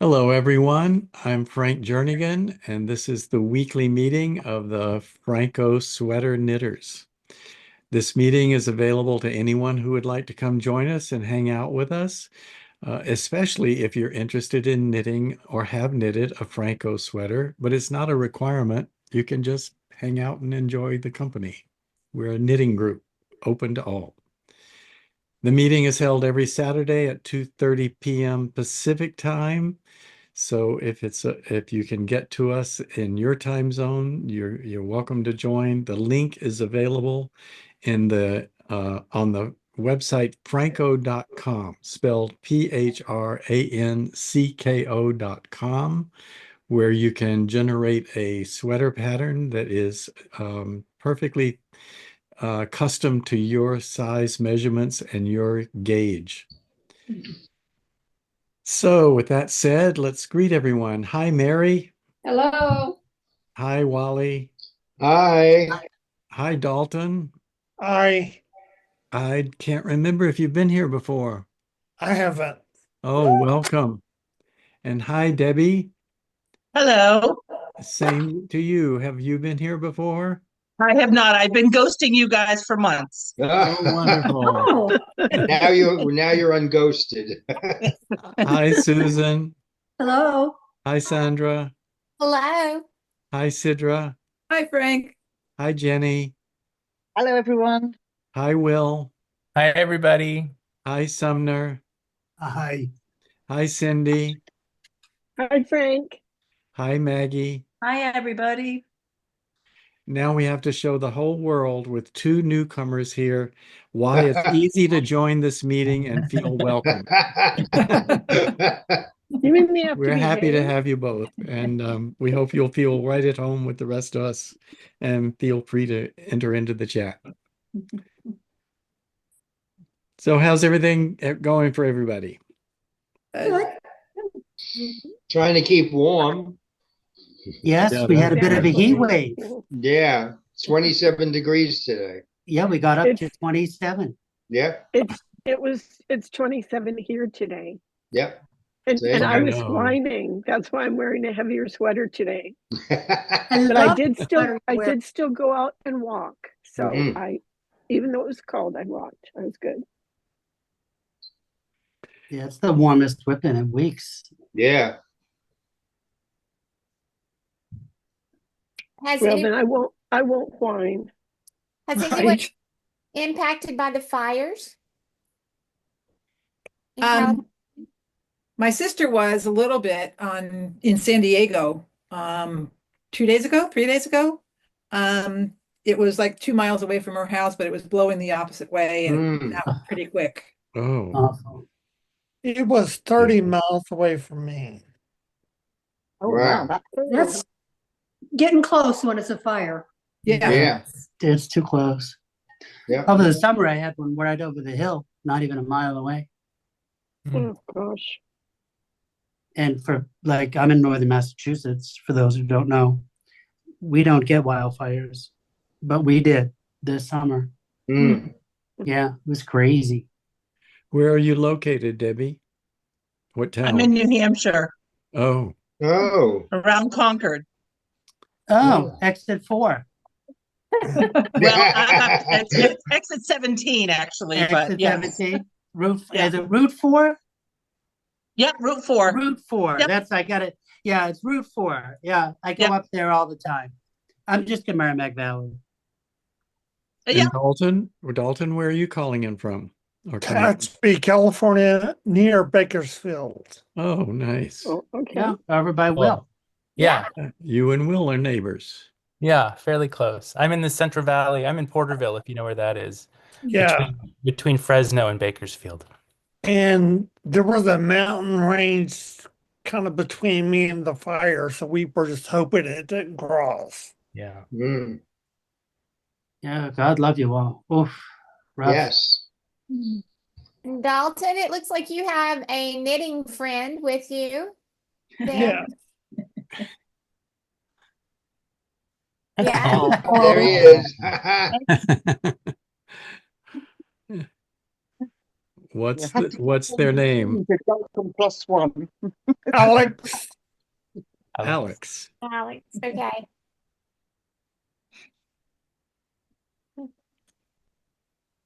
Hello, everyone. I'm Frank Jernigan, and this is the weekly meeting of the Phrancko Sweater Knitters. This meeting is available to anyone who would like to come join us and hang out with us, especially if you're interested in knitting or have knitted a Phrancko sweater, but it's not a requirement. You can just hang out and enjoy the company. We're a knitting group, open to all. The meeting is held every Saturday at 2:30 p.m. Pacific time. So if you can get to us in your time zone, you're welcome to join. The link is available in the on the website phrancko.com, spelled phrancko.com, where you can generate a sweater pattern that is perfectly custom to your size measurements and your gauge. So with that said, let's greet everyone. Hi, Mary. Hello. Hi, Wally. Hi. Hi, Dalton. I I can't remember if you've been here before. I haven't. Oh, welcome. And hi, Debbie. Hello. Same to you. Have you been here before? I have not. I've been ghosting you guys for months. Oh, wonderful. Oh, Now you're unghosted. Hi, Susan. hello. Hi, Sandra. Hello. Hi, Sidra. Hi, Frank. Hi, Jenny. Hello, everyone. Hi, Will. Hi, everybody. Hi, Sumner. Hi. Hi, Cindy. Hi, Frank. Hi, Maggie. Hi, everybody. Now we have to show the whole world with two newcomers here why it's easy to join this meeting and feel welcome. You mean me have to We're happy to behave? have you both, and we hope you'll feel right at home with the rest of us, and feel free to enter into the chat. So how's everything going for everybody? Good. Trying to keep warm. Yes, Yeah, we had a bit of a heat wave. Yeah, 27 degrees today. Yeah, we got up to It's 27. Yep, it's 27 here today. yep. And Same. I I was know. whining. That's why I'm wearing a heavier sweater today. I But I love did the still sweater I you wear. did still go out and walk. So Mhm. even though it was cold, I walked. I was good. Yeah, it's the warmest we've been in weeks. Yeah. Has Well, any then I won't whine. has anyone Right. impacted by the fires in California? Um, my sister was a little bit in San Diego 2 days ago, 3 days ago. It was like 2 miles away from her house, but it was blowing the opposite way and Mm. that was pretty quick. Oh, Awful. It was 30 miles away from me. Oh, Wow. wow. That's Getting close when it's a fire. yeah. Yeah. It's too close. Yep. Over the summer, I had one right over the hill, not even a mile away. Oh gosh. And I'm in northern Massachusetts, for those who don't know, we don't get wildfires, but we did this summer. Mm. Yeah, it was crazy. where are you located, Debbie? What I'm in town? New Hampshire, Oh, Oh. around Concord. Oh, exit 4. Well, it's exit 17, actually, but Exit yes. 17. Route, Yeah. is it Route 4? Yep, Route 4. Route 4. Yep. That's, I got it. Yeah, it's Route 4. Yeah, I go Yep. up there all the time. I'm just in Merrimack Valley. and Yeah. Dalton, where are you calling in from? Or coming from? Catesby, California, near Bakersfield. Oh, nice. Oh, okay. Yeah, over by Cool. Will. Yeah, You and Will are neighbors. yeah, fairly close. I'm in the Central Valley. I'm in Porterville, if you know where that is, Yeah. between Fresno and Bakersfield. And there was a mountain range kind of between me and the fire. So we were just hoping it didn't cross. Yeah. Mm. Yeah, God love you all. Oof, rough. Yes. Dalton, it looks like you have a knitting friend with you Yeah. there. Yeah. There he is. What's their name? +1. Alex, Alex. Alex, okay.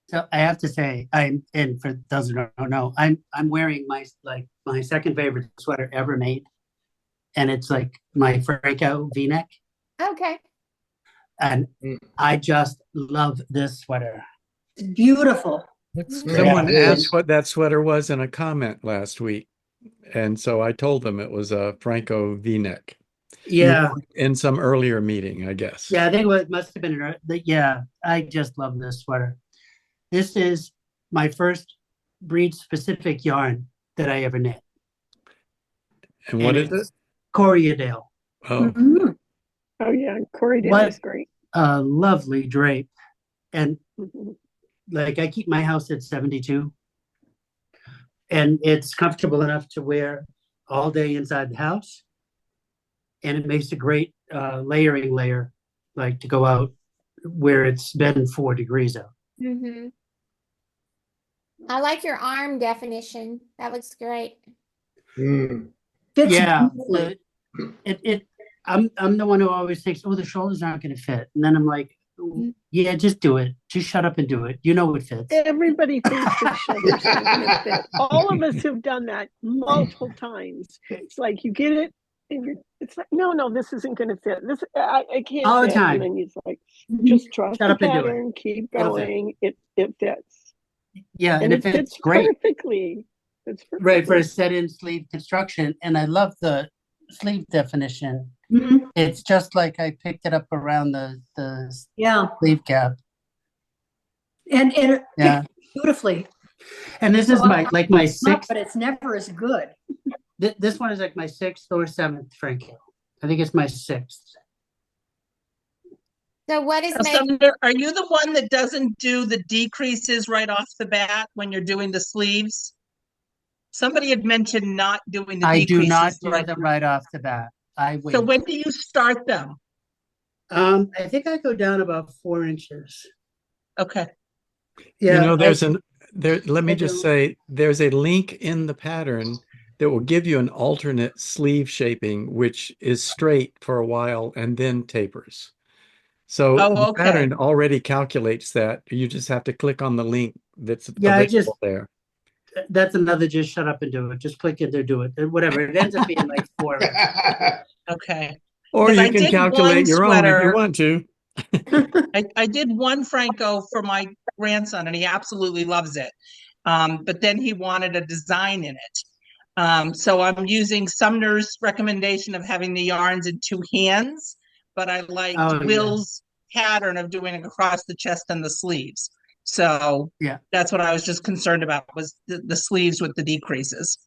So I have to say, and for those who don't know, I'm wearing my second favorite sweater ever made, and it's like my Phrancko V-neck, Okay. and I just love this sweater. It's beautiful. Looks Mhm. great. Someone it asked is. what that sweater was in a comment last week, and so I told them it was a Phrancko V-neck. Yeah, In some earlier meeting, I guess. yeah, I think it must have been. Yeah, I just love this sweater. This is my first breed-specific yarn that I ever knit. And what is it's it? Corriedale. Oh, Mhm. Oh yeah, Corriedale What? is great. A lovely drape. And Mhm. like I keep my house at 72, and it's comfortable enough to wear all day inside the house. And it makes a great layering layer, like to go out where it's been 4 degrees out. Mm-hmm. I like your arm definition. That looks great. Mm. Fits Yeah, beautifully. I'm the one who always thinks, oh, the shoulders aren't going to fit, and then I'm like, yeah, just do it. Just shut up and do it. You know it fits. Everybody thinks the shoulders aren't going to fit. All of us have done that multiple times. It's like you get it, and it's like, no, this isn't going to fit. I can't All the fit. time. And then he's like, just trust Shut the up and do it. pattern, keep It'll fit. going. It fits. Yeah, And and it it fits fits great. perfectly. It's Right, for a perfectly. set-in sleeve construction, and I love the sleeve definition. Mhm. It's just like I picked it up around the Yeah, sleeve cap. and it Yeah, fits beautifully. and this is my Not, sixth. but it's never as good. This one is like my 6th or 7th Phrancko. I think it's my 6th. So what is Now, making Sumner, are you the one that doesn't do the decreases right off the bat when you're doing the sleeves? Somebody had mentioned not doing the I do decreases not do right. them right off the bat. I wait. So when do you start them? I think I go down about 4 inches. Okay. Yeah, let me I just don't- say, there's a link in the pattern that will give you an alternate sleeve shaping, which is straight for a while and then tapers. So Oh, the okay. pattern already calculates that. You just have to click on the link that's Yeah, available there. that's another just shut up and do it. Just click it or do it. Whatever. It ends up being like 4 inches. Okay. Or 'Cause you I can did calculate one your own if you sweater. want to. I did one Phrancko for my grandson and he absolutely loves it. But then he wanted a design in it. So I'm using Sumner's recommendation of having the yarns in 2 hands, but I liked Oh, yeah. Will's pattern of doing it across the chest and the sleeves. So Yeah. that's what I was just concerned about was the sleeves with the decreases.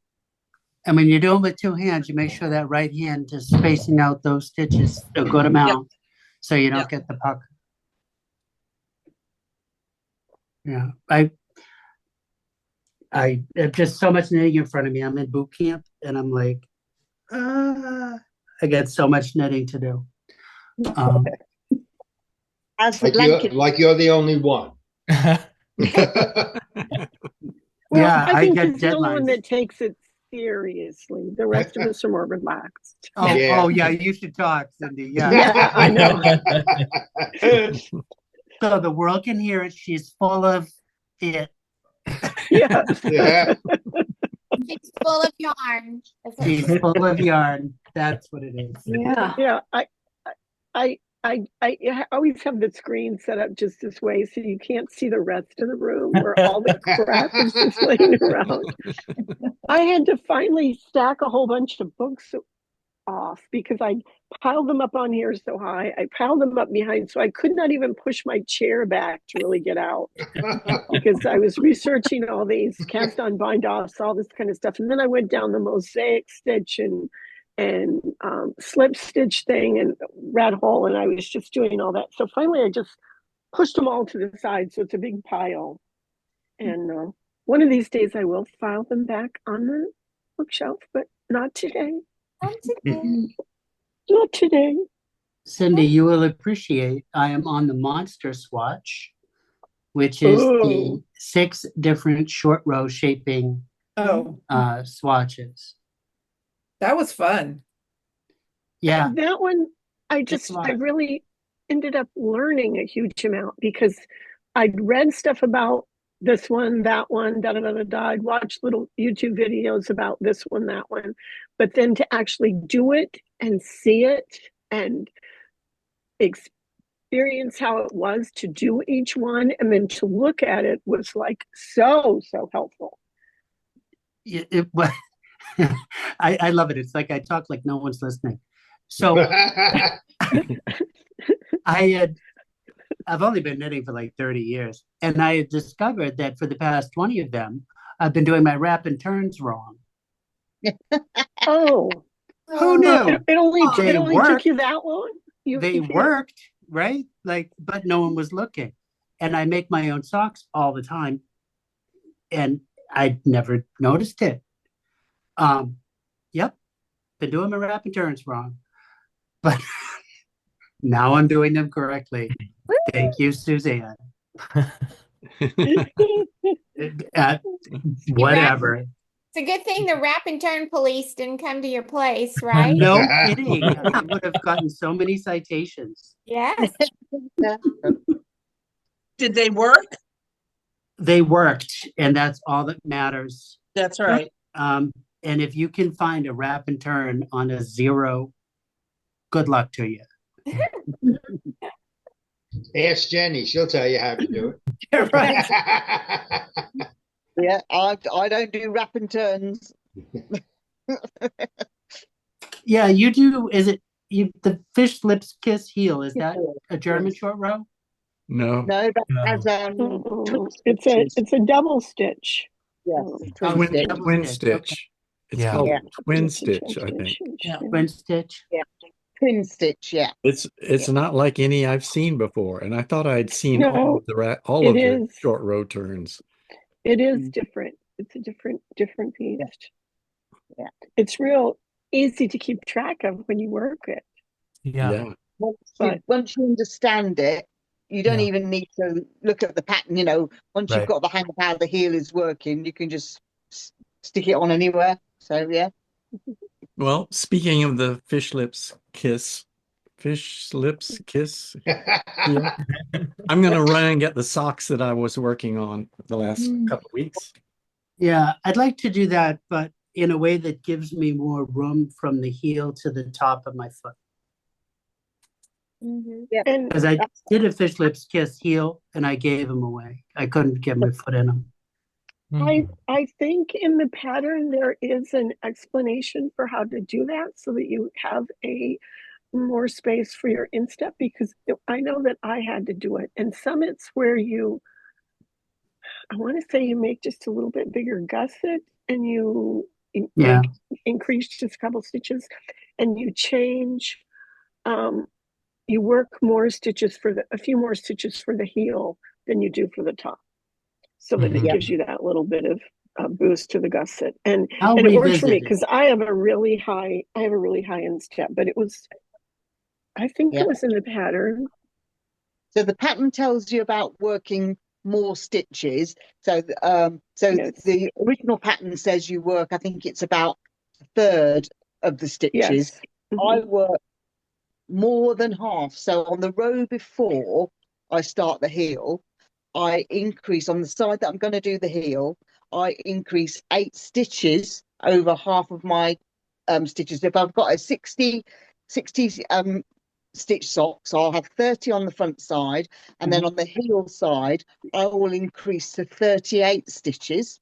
And when you're doing with 2 hands, you make sure that right hand is spacing out those stitches a good amount, so you don't Yep. get the pucker. Yeah, I have just so much knitting in front of me. I'm in boot camp, and I'm like, I got so much knitting to do. As the Like blanket. you're the only one. Well, Yeah, I I think get he's the only one deadlines. that takes it seriously. The rest of us are more relaxed. Oh, Yeah. oh yeah, you should talk, Cindy. Yeah. Yeah, I know. So the world can hear it. She's full of it. Yeah. Yeah. It's full of yarn? That's what She's full of yarn. That's what it is. Yeah. Yeah. I always have the screen set up just this way so you can't see the rest of the room where all the crap is just laying around. I had to finally stack a whole bunch of books off because I piled them up on here so high. I piled them up behind, so I could not even push my chair back to really get out because I was researching all these cast-on bind-offs, all this kind of stuff. And then I went down the mosaic stitch and slip stitch thing and rat hole, and I was just doing all that. So finally I just pushed them all to the side, so it's a big pile. And one of these days I will file them back on the bookshelf, but not today. Not today. Cindy, you will appreciate I am on the monster swatch. which is the Ooh. 6 different short row shaping Oh, swatches. that was fun. Yeah, That one, I It's a lot. really ended up learning a huge amount because I'd read stuff about this one, that one, da da da da da. I'd watched little YouTube videos about this one, that one. But then to actually do it and see it and experience how it was to do each one and then to look at it was like so helpful. I love it. It's like I talk like no one's listening. So I've only been knitting for like 30 years, and I had discovered that for the past 20 of them, I've been doing my wrap and turns wrong. Oh, Who knew? it only They took worked. you that long? They worked, right? Like, but no one was looking. And I make my own socks all the time, and I never noticed it. Yep, been doing my wrap and turns wrong, but now I'm doing them correctly. Thank you, Suzanne. Whatever. It's a good thing the wrap and turn police didn't come to your place, right? No kidding. I would have gotten so many citations. Yes. Did they work? They worked, and that's all that matters. That's right. And if you can find a wrap and turn on a 0, good luck to you. Ask Jenny, she'll tell you how to do it. Right. Yeah, I don't do wrap and turns. Yeah, you do. Is it the fish lips kiss heel? Is that a German short row? No. No, that has it's a double stitch. yes, Oh, twin Twin, stitch. double twin stitch. stitch. It's Yeah. called Yeah. twin stitch, I think. Yeah. Twin stitch. Twin stitch, yeah. It's not like any I've seen before, and I thought I'd seen all No, of all of it the is. short row turns. It is different. It's a different piece. Yeah. It's real easy to keep track of when you work it. Yeah. Once you understand it, you don't Yeah. even need to look at the pattern, once you've Right. got the hang of how the heel is working, you can just stick it on anywhere. So yeah. Well, speaking of the fish lips kiss, heel, I'm gonna run and get the socks that I was working on the last couple of weeks. Yeah, I'd like to do that, but in a way that gives me more room from the heel to the top of my foot. And Because I did a fish lips kiss heel and I gave them away. I couldn't get my foot in them. I think in the pattern there is an explanation for how to do that so that you have a more space for your instep, because I know that I had to do it. And some it's where I want to say you make just a little bit bigger gusset and you increase just a couple stitches and you change, you work more stitches a few more stitches for the heel than you do for the top. So that it gives you that little bit of boost to the gusset, and it works for me because I have a really high instep, but I think it was in the pattern. So the pattern tells you about working more stitches. So the original pattern says you work, I think it's about a third of the stitches. Yes. I work more than half. So on the row before I start the heel, I increase on the side that I'm going to do the heel, I increase 8 stitches over half of my stitches. If I've got a 60 stitch socks, I'll have 30 on the front side, and then on the heel side I will increase to 38 stitches,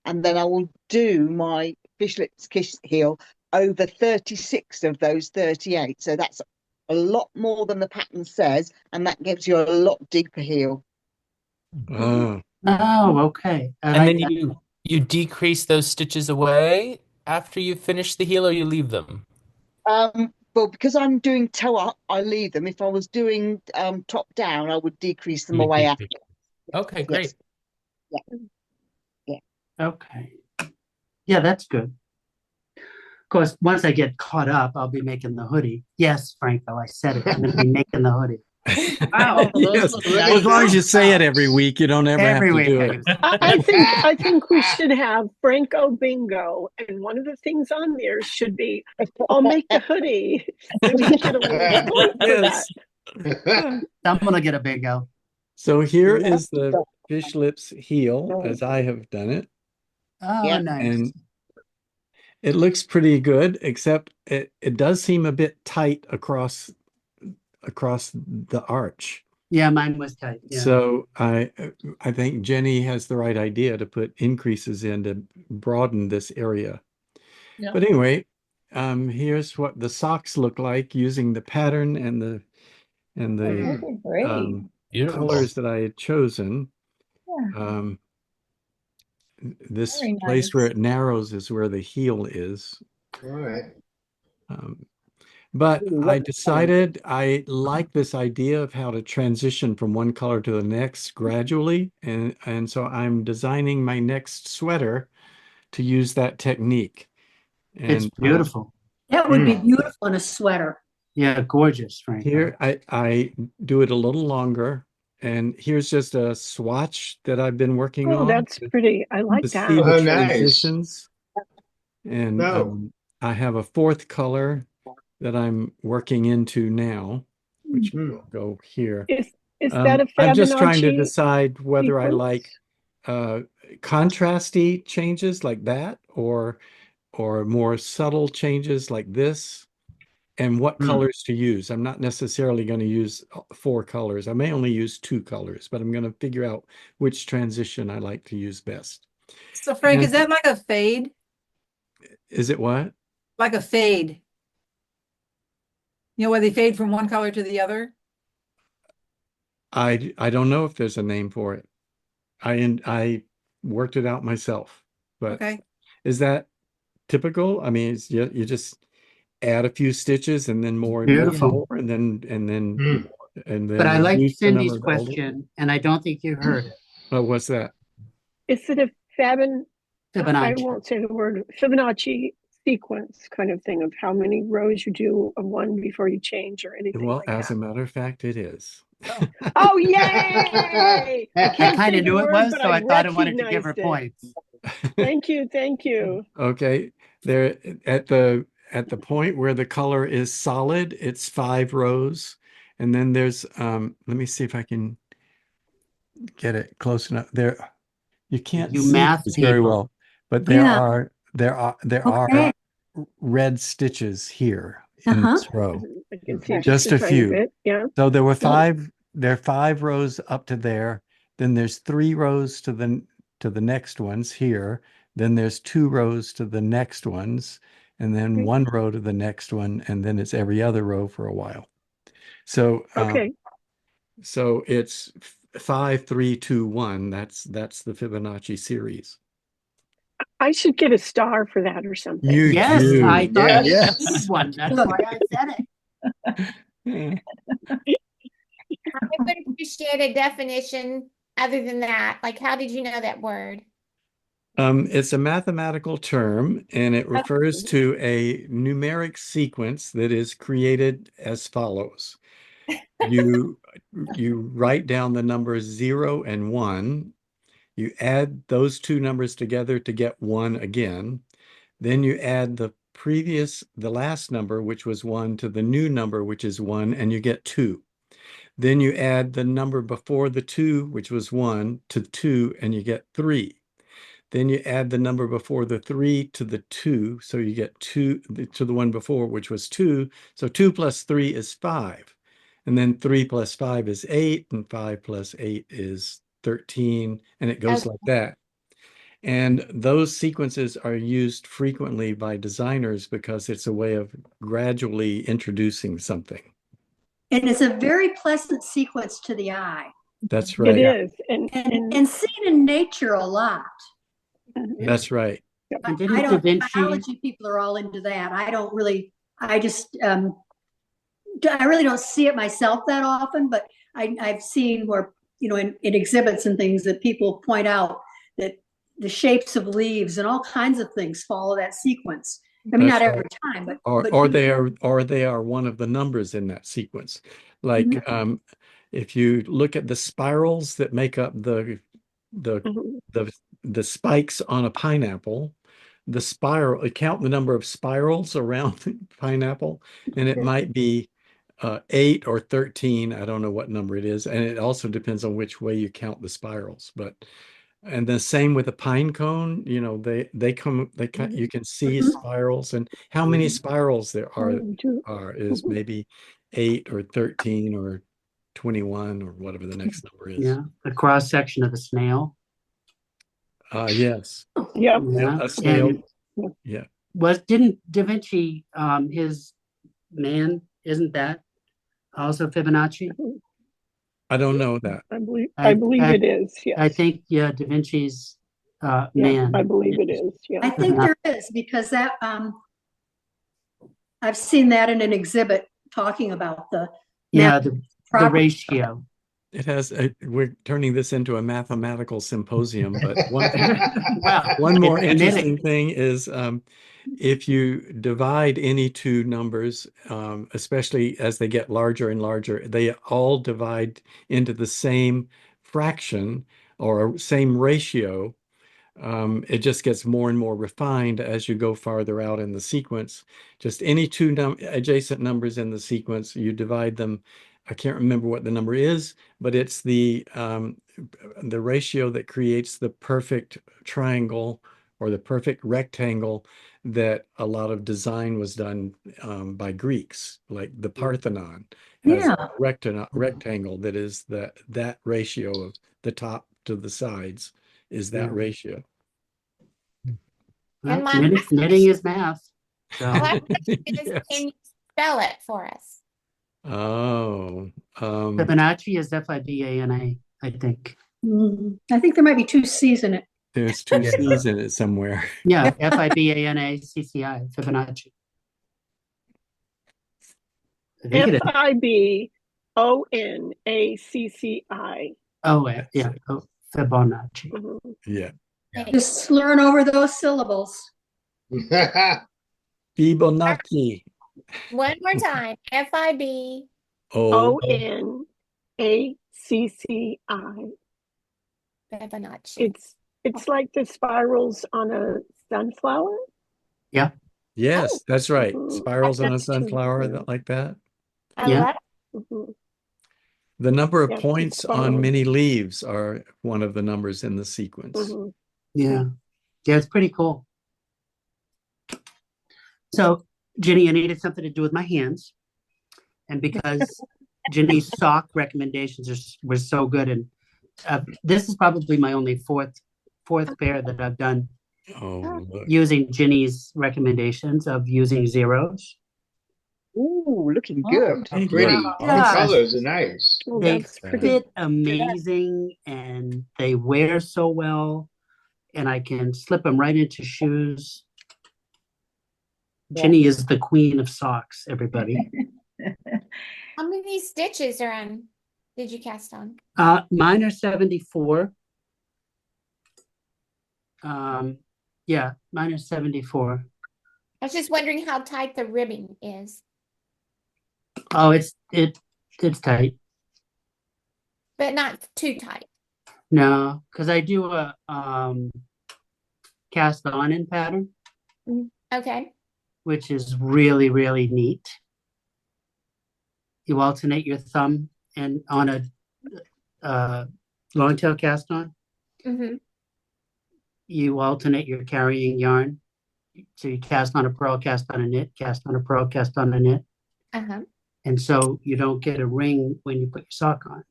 and then I will do my fish lips kiss heel over 36 of those 38. So that's a lot more than the pattern says, and that gives you a lot deeper heel. Oh, okay. And then you decrease those stitches away after you finish the heel, or you leave them? Well, because I'm doing toe up, I leave them. If I was doing top down, I would decrease them away after. Okay, great. Yeah. Okay. Yeah, that's good. Of course, once I get caught up, I'll be making the hoodie. Yes, Phrancko, I said it. I'm going to be making the hoodie. Wow, those Yes. look Well, as long as you say it every week, you don't ever have Every to week do I it. use it. I think we should have Phrancko bingo, and one of the things on there should be, I'll make a hoodie. And we get a little point for that. Yes. Someone will get a bingo. So here is the fish lips heel as I have done it. Oh, Yeah. nice. And it looks pretty good, except it does seem a bit tight across the arch. Yeah, mine was tight. Yeah. So I think Jenny has the right idea to put increases in to broaden this area. Yeah. But anyway, here's what the socks look like using the pattern and the Beautiful. colors that I had chosen. This Very place nice. where it narrows is where the heel is. All right. But I decided I like this idea of how to transition from one color to the next gradually. And so I'm designing my next sweater to use that technique. It's And beautiful. That would be beautiful in a sweater. Yeah, gorgeous, Frank. here I do it a little longer. And here's just a swatch that I've been working Oh, on that's pretty. I like to see that. the Oh, nice. transitions. And No. I have a fourth color that I'm working into now, which will go here. Is that a I'm just trying to Fibonacci decide whether I sequence? like contrasty changes like that or more subtle changes like this, and what colors to use. I'm not necessarily going to use 4 colors. I may only use 2 colors, but I'm going to figure out which transition I like to use best. So Frank, And- is that like a fade? Is it what? Like a fade? You know, where they fade from one color to the other? I don't know if there's a name for it. I worked it out myself, but Okay. is that typical? I mean, you just add a few stitches and then more and Beautiful. more and then But I like reduce the Cindy's number of the older- question, and I don't think you heard it. Oh, what's that? Is it a I Fibonacci. won't say the word Fibonacci sequence kind of thing of how many rows you do of one before you change or anything Well, like as that. a matter of fact, it is. Oh, yay! I can't kind say of the knew it word, was, but so I thought I wanted to give her recognized it. points. Thank you, thank you. Okay, there at the point where the color is solid, it's 5 rows, and then there's let me see if I can get it close enough. There, you can't You see math this very people. well, but there Yeah. are Okay. red stitches here in this row. I can see Just a a tiny few. bit, yeah. So there are 5 rows up to there. Then there's 3 rows to the next ones here. Then there's 2 rows to the next ones, and then 1 row to the next one, and then it's every other row for a while. So Okay, so it's 5, 3, 2, 1. That's the Fibonacci series. I should get a star for that or something. You Yes, do. I thought Yeah, you yes. needed one. That's why I said it. I would appreciate a definition other than that. Like, how did you know that word? It's a mathematical term, and it refers to a numeric sequence that is created as follows. You write down the numbers 0 and 1. You add those 2 numbers together to get 1 again. Then you add the last number, which was 1, to the new number, which is 1, and you get 2. Then you add the number before the 2, which was 1, to 2, and you get 3. Then you add the number before the 3 to the 2, so you get 2 to the one before, which was 2. So 2 plus 3 is 5. And then 3 plus 5 is 8, and 5 plus 8 is 13, and it goes like that. And those sequences are used frequently by designers because it's a way of gradually introducing something. And it's a very pleasant sequence to the eye. That's right. It is, And seen in nature a lot. That's right. And I didn't Da don't, Vinci, biology people are all into that. I don't really, I just, I really don't see it myself that often, but I've seen where, you know, in exhibits and things that people point out that the shapes of leaves and all kinds of things follow that sequence. I mean, That's not right. every time, but Or they are one of the numbers in that sequence. Like if you look at the spirals that make up the Mhm. the spikes on a pineapple, the spiral, count the number of spirals around the pineapple, and it might be 8 or 13. I don't know what number it is, and it also depends on which way you count the spirals. But and the same with a pine cone, you know, you can see Mhm. spirals, and how many spirals there are is Mhm. maybe 8 or 13 or 21 or whatever the next number is. Yeah, a cross section of a snail. Yes. Yep. Yeah, A snail. and Yeah. didn't Da Vinci his man, isn't that also Fibonacci? I don't know that. I believe it is. Yes. I think Da Vinci's Yeah, man. I believe it is. Yeah. I think there is, because that, I've seen that in an exhibit talking about the Yeah, the property. ratio. It has, we're turning this into a mathematical symposium, but one Well, one more it's interesting knitting. thing is if you divide any two numbers, especially as they get larger and larger, they all divide into the same fraction or same ratio. It just gets more and more refined as you go farther out in the sequence. Just any two adjacent numbers in the sequence, you divide them. I can't remember what the number is, but it's the ratio that creates the perfect triangle or the perfect rectangle that a lot of design was done by Greeks, like the Parthenon has Yeah. a rectangle that is that ratio of the top to the sides is that ratio. Well, And my knitting, last knitting is math. So My last question is, Yes. can you spell it for us? Oh, Fibonacci is Fibana, I think. I think there might be two C's in it. there's two C's in it somewhere. Yeah, Fibana, Fibonacci. I think it is. Fibonacci. Oh, yeah. Oh, Fibonacci. Mhm. Yeah. Just learn over those syllables. Fibonacci. One more time. Fibonacci. Fibonacci. It's like the spirals on a sunflower. Yeah. Yes, that's right. Spirals on a That's true. sunflower like that. I Yeah. love Mhm. The number of Yes, points on spirals. many leaves are one of the numbers in the sequence. Mhm. Yeah. Yeah, it's pretty cool. So, Ginny, I needed something to do with my hands. And because Ginny's sock recommendations were so good, and this is probably my only fourth pair that I've done Oh, look. using Ginny's recommendations of using zeros. Ooh, looking good. How pretty. Yeah. The colors are nice. Oh, They that's pretty. fit amazing and they wear so well, and I can slip them right into shoes. Ginny is the queen of socks, everybody. How many stitches are on? Did you cast on? Mine are 74. Yeah, mine are 74. I was just wondering how tight the ribbing is, Oh, it's tight. but not too tight. No, because I do a cast on in pattern, Okay. which is really, really neat. You alternate your thumb and on a long tail cast on, Mm-hmm. you alternate your carrying yarn. So you cast on a purl, cast on a knit, cast on a purl, cast on a knit. Uh-huh. And so you don't get a ring when you put your sock on.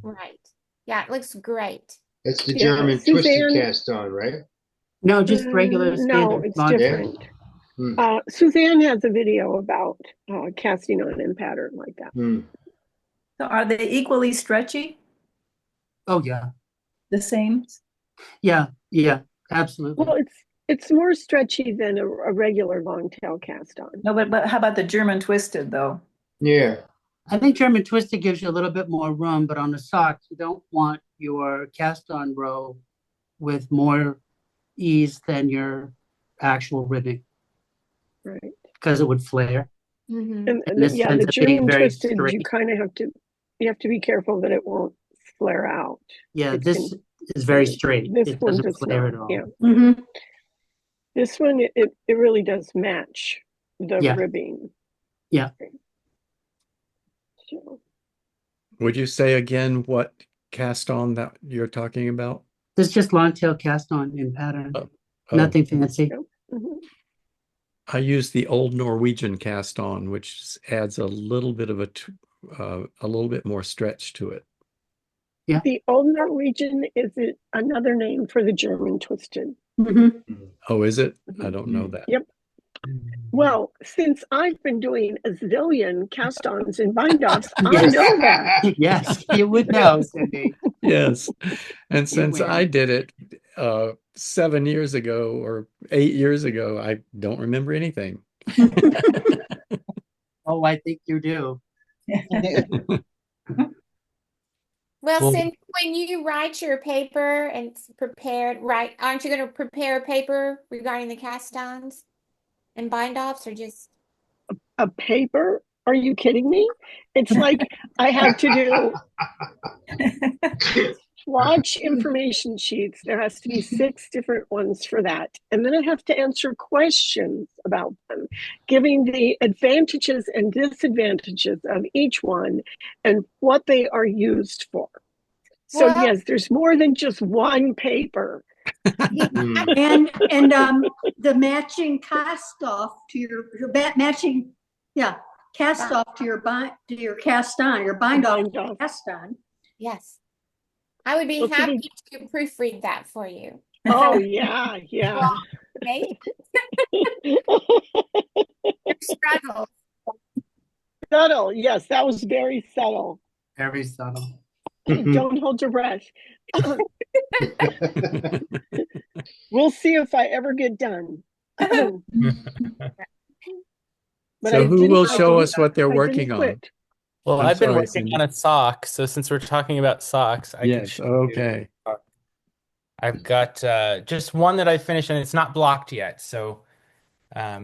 Right. Yeah, it looks great. It's the Yeah, German Suzanne- twisted cast on, right? No, just regular No, standard. it's long tail. different. Hmm. Suzanne has a video about casting on in pattern like that. Hmm. So are they equally stretchy? Oh yeah. The same? Yeah, absolutely. Well, it's more stretchy than a regular long tail cast on. No, but how about the German twisted though? Yeah. I think German twisted gives you a little bit more room, but on the socks, you don't want your cast on row with more ease than your actual ribbing Right. because it would flare. Mm-hmm. And this yeah, ends the up being German very twisted, straight. you kind of have to you have to be careful that it won't flare out. Yeah, It this can- is very straight. This It one doesn't does flare not. at all. Yeah. Mhm. This one, it really does match the Yeah. ribbing. Yeah. So, Would you say again what cast on that you're talking about? This is just long tail cast on in pattern. Oh, Nothing fancy. mhm. I use the old Norwegian cast on, which adds a little bit of a little bit more stretch to it. The Old Norwegian is another name for the German twisted. Mhm. Oh, is it? I don't know that. Yep. Well, since I've been doing a zillion cast-ons and bind-offs, I Yes. know that. Yes, you would know, Cindy. Yes. And since will. I did it 7 years ago or 8 years ago, I don't remember anything. Oh, I think you do. Well, Well- since when you write your paper and it's prepared, right, aren't you going to prepare a paper regarding the cast-ons and bind-offs, or just? A paper? Are you kidding me? It's like I have to do swatch information sheets. There has to be 6 different ones for that. And then I have to answer questions about them, giving the advantages and disadvantages of each one and what they are used for. So Well- yes, there's more than just one paper. And the matching cast off to your matching, cast off to your cast on, your bind off to your cast on. Yes. I would be Well, to happy be- to proofread that for you. Oh yeah, yeah. Well, okay. Struggle. Subtle. Yes, that was very subtle. Very subtle. Don't hold your breath. We'll see if I ever get done. But So who didn't- will I show didn't- us what they're I didn't working on? quit. Well, I'm I've been sorry, working Cindy. on a sock, so since we're talking about socks, I can Yes, show you. okay. I've got just one that I finished, and it's not blocked yet. So, Oh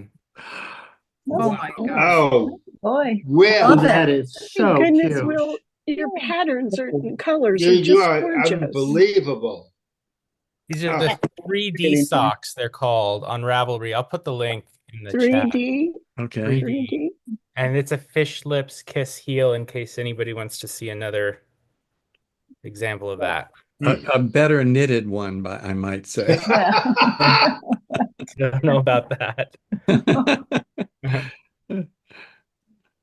my gosh. Oh, Boy. Will, Love That it. is so Goodness, cute. Will, your patterns and colors you, are you just are gorgeous. unbelievable. these are Oh. the 3D socks, they're called, on Ravelry. I'll put the link in the chat. 3D, Okay. 3D. And it's a fish lips kiss heel in case anybody wants to see another example of that. A better knitted one, I might say. I don't know about that.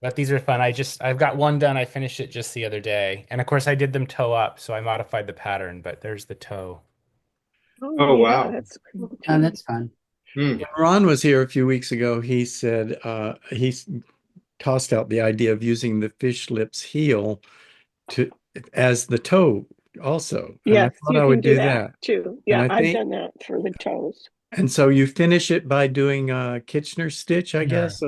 But these are fun. I've got one done. I finished it just the other day. And of course I did them toe up, so I modified the pattern, but there's the toe. Oh, yeah, wow. that's cool. Oh, that's fun. Hmm. When Ron was here a few weeks ago, he said he tossed out the idea of using the fish lips heel as the toe also. And I Yes, thought you I can would do do that that. too. Yeah, I I've think- done that for the toes. And so you finish it by doing Kitchener stitch, I Yeah. guess.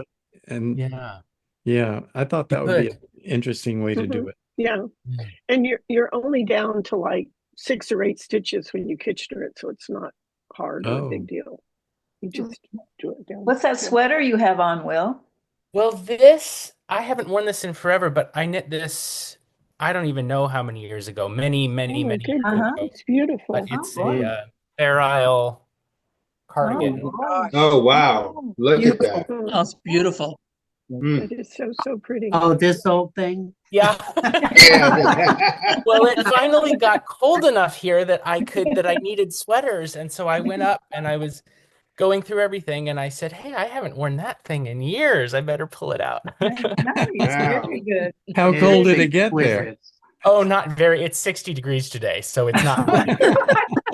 And Yeah. yeah, I thought that would be Good. an interesting way to do it. Yeah, Yeah. and you're only down to like 6 or 8 stitches when you Kitchener it, so it's not hard or a Oh. big deal. You just do it down. What's that Yeah. sweater you have on, Will? Well, I haven't worn this in forever, but I knit this, I don't even know how many years ago, many, many, Oh, many good. years Uh-huh. ago. It's beautiful. But it's boy. a Fair Isle cardigan. Oh, Oh, wow. Look at that. Oh, Oh, it's beautiful. Hmm. that is so pretty. Oh, this old thing. Yeah. Yeah. Well, it finally got cold enough here that I needed sweaters. And so I went up and I was going through everything and I said, hey, I haven't worn that thing in years. I better pull it out. nice. Wow. Very good. How It cold is did it get there? exquisite. Oh, not very. It's 60 degrees today, so it's not.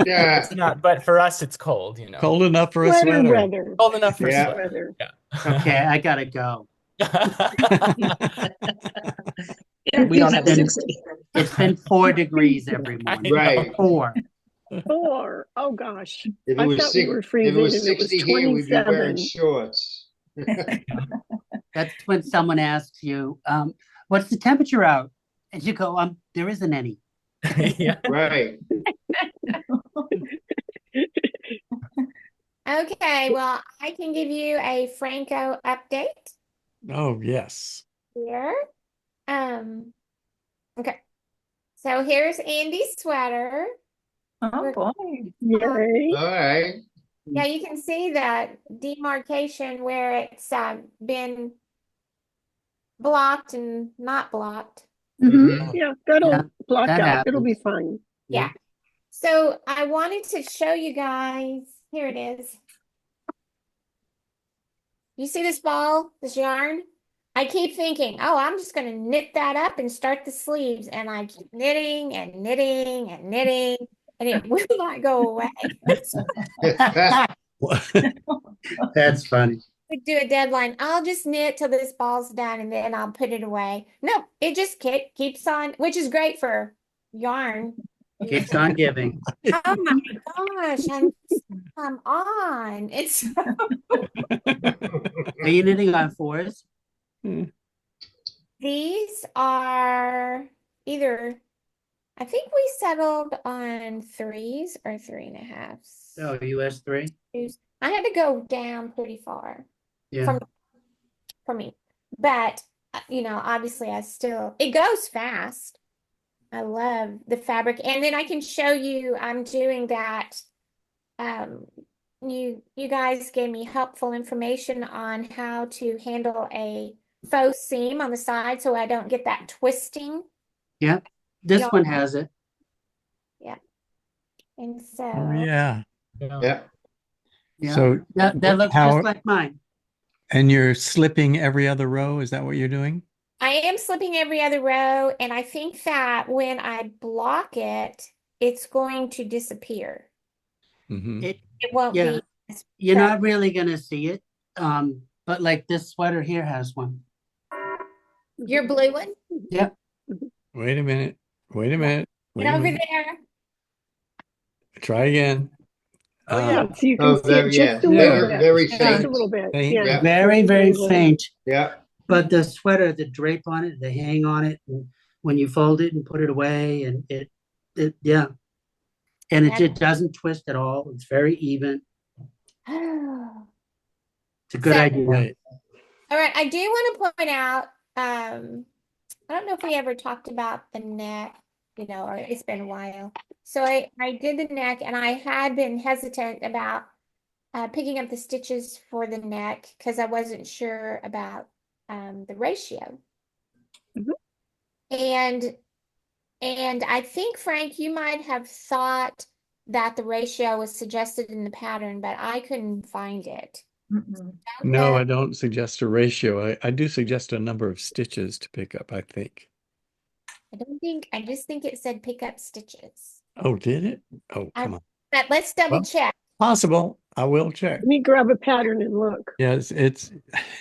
Yeah. It's not. But for us, it's cold. You know, Cold enough for a Sweater sweater. weather. cold enough for a Yeah. sweater. Okay, I gotta go. We don't have Then- 60. It's been 4 degrees every I morning. know. Right. 4. 4. Oh gosh. If I it was thought we six, were if freezing it was and it was 60 here, we'd be wearing 27. shorts. That's when someone asks you, what's the temperature out? And you go, there isn't any. Yeah. Right. Okay, well, I can give you a Phrancko update Oh, yes. here. Okay. So here's Andy's sweater. Oh, boy. Yay. All right. Yeah, you can see that demarcation where it's been blocked and not blocked. Mm-hmm. Yeah, that'll block that out. It'll be happens. fine. Yeah. So I wanted to show you guys. Here it is. You see this ball, this yarn? I keep thinking, oh, I'm just going to knit that up and start the sleeves. And I keep knitting and knitting and knitting, and it will not go away. That's funny. We do a deadline. I'll just knit till this ball's done and then I'll put it away. No, it just keeps on, which is great for yarn. Keeps on giving. Oh my gosh, I'm on. It's Are you knitting on 4s? These are either, I think we settled on 3s or 3.5s. Oh, US 3? I had to go down pretty far Yeah. for me. But, obviously it goes fast. I love the fabric. And then I can show you, I'm doing that. You guys gave me helpful information on how to handle a faux seam on the side so I don't get that twisting. Yeah. This Y'all- one has it. Yeah. And so Oh, yeah. Yeah. Yeah. So that looks how- just like mine. And you're slipping every other row? Is that what you're doing? I am slipping every other row, and I think that when I block it, it's going to disappear. Mm-hmm. It won't Yeah. be as You're pre- not really gonna see it. But like this sweater here has one. Your blue one? Yeah. Wait a minute. Wait a minute. Wait Get a over minute. there. Try again. Oh, yeah. So you can Oh, see it just a little bit. very Just a faint. little bit. Faint. Yeah. Yeah. Very, very faint. Yeah. But the sweater, the drape on it, the hang on it, and when you fold it and put it away, and yeah. And it doesn't twist at all. It's very even. It's a good So- idea. Right. All right, I do want to point out, I don't know if we ever talked about the neck, or it's been a while. So I did the neck, and I had been hesitant about picking up the stitches for the neck because I wasn't sure about the ratio. And I think, Frank, you might have thought that the ratio was suggested in the pattern, but I couldn't find it. No, I don't suggest a ratio. I do suggest a number of stitches to pick up, I think. I just think it said pick up stitches. Oh, did it? Oh, come on. But let's double Well- check. Possible. I will check. Let me grab a pattern and look. Yes, it's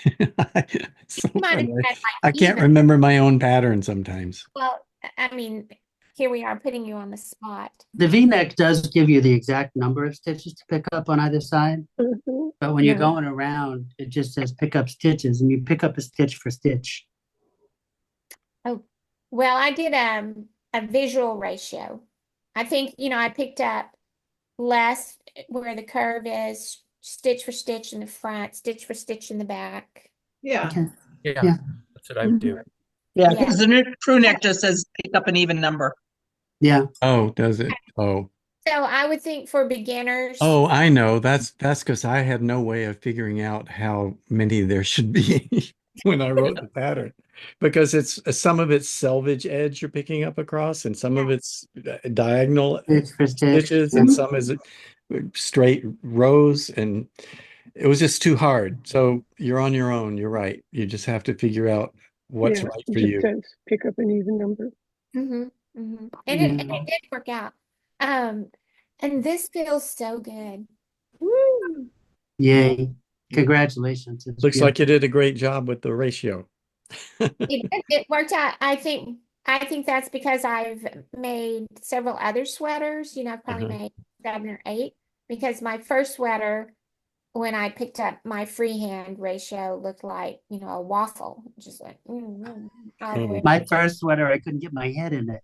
You might have sometimes said like I can't even. remember my own pattern sometimes. Well, I mean, here we are putting you on the spot. The V-neck does give you the exact number of stitches to pick up on either side. Mhm. But when you're Yeah. going around, it just says pick up stitches, and you pick up a stitch for stitch. Well, I did a visual ratio. I think, I picked up less where the curve is, stitch for stitch in the front, stitch for stitch in the back. Yeah. Okay. Yeah, Yeah. that's what I would do. Yeah. Yeah. Because the crew neck just says pick up an even number. Yeah. Oh, does it? Oh. So I would think for beginners. Oh, I know. That's because I had no way of figuring out how many there should be when I wrote the pattern. Because it's some of it's selvage edge you're picking up across, and some of it's diagonal Stitch for stitch. stitches, and some is straight rows, and it was just too hard. So you're on your own. You're right. You just have to figure out what's Yeah, right it for just you. says pick up an even number. And it did work out. And this feels so good. Woo! Yay. Congratulations. It's Looks beautiful. like you did a great job with the ratio. It worked out. I think that's because I've made several other sweters. I've probably made 7 or 8 because my first sweater, when I picked up my freehand ratio, looked like, a waffle, just like all the way. My first sweater, I couldn't get my head in it.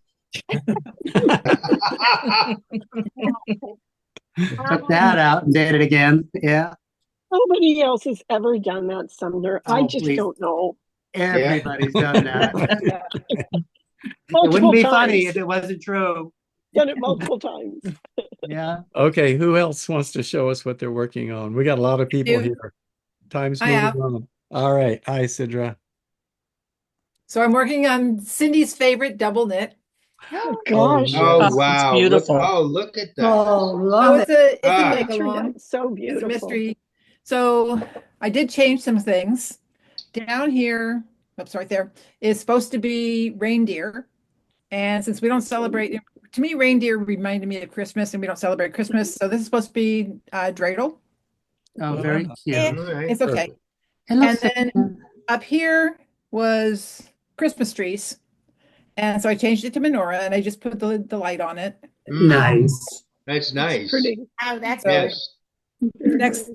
Took that out and did it again. Yeah. Nobody else has ever done that, Sumner. I Oh, just please. don't know. Everybody's done that. wouldn't Multiple be funny times. if it wasn't true. Done it multiple times. Yeah. Okay, who else wants to show us what they're working on? We got a lot of people You. here. Time's I moving have. on. All right. Hi, Sidra. So I'm working on Cindy's favorite double knit. Oh gosh. Oh, yes. wow. beautiful. Look at that. Oh, So love it. it's a Ah. make It turned along. out so It's a beautiful. mystery. So I did change some things. Down here, oops, right there, is supposed to be reindeer. And since we don't celebrate, to me, reindeer reminded me of Christmas and we don't celebrate Christmas. So this is supposed to be dreidel. Oh, very Wow. cute. Eh, All right. it's okay. Perfect. Hello, And Sarah. then up here was Christmas trees. And so I changed it to menorah and I just put the light on it. Mm, Nice. that's nice. Pretty. Oh, that's So- good. Yes. Next,